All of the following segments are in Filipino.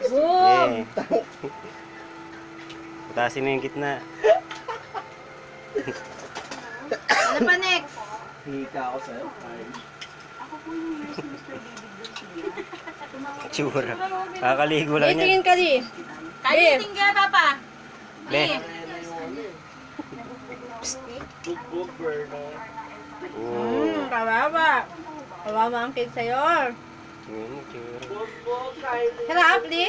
Boom! Yeah. Putasin mo yung gitna. Ano pa next? Hika ako sa'yo. Tsura. Kakaligo lang yan. Tingin ka di. Kaya tingin ka, Papa. Le. Bugbog, Berno. Oo. Kawawa. Kawawa ang kid sa'yo. Tingnan mo, tsura. Bugbog, Kylie. Sarap, Li.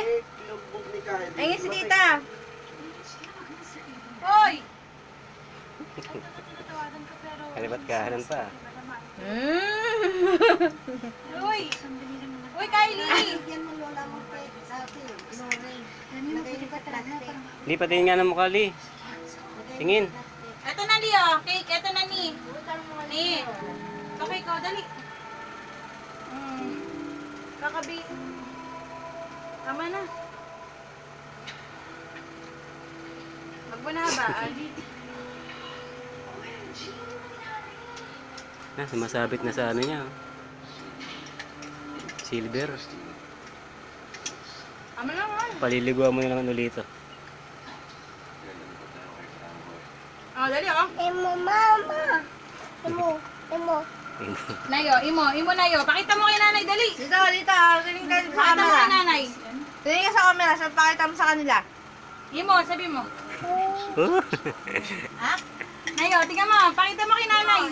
Bugbog ni Kylie. Ayun si tita. Hoy! Kalibat kahanan pa. Uy! Uy, Kylie! Li, patingin nga ng mukha, Li. Tingin. Eto na, Leo. Cake, eto na, ni. Ni. Okay ko, dali. Kakabi. Tama na. Magbunabaan. Sumasabit na sa ano niya. Oh. Silver. Tama na nga. Paliliguan mo na lang ulit ito. Oh, dali, oh. Imo, mama. Imo. Nayo, imo nayo. Pakita mo kay nanay, dali. Dito, dito. Tingin ka sa Pakita mo camera. kay nanay. Tingin ka sa camera. Saan pakita mo sa kanila? Imo, sabi mo. Ha? Nayo, tingnan mo. Pakita mo kay nanay.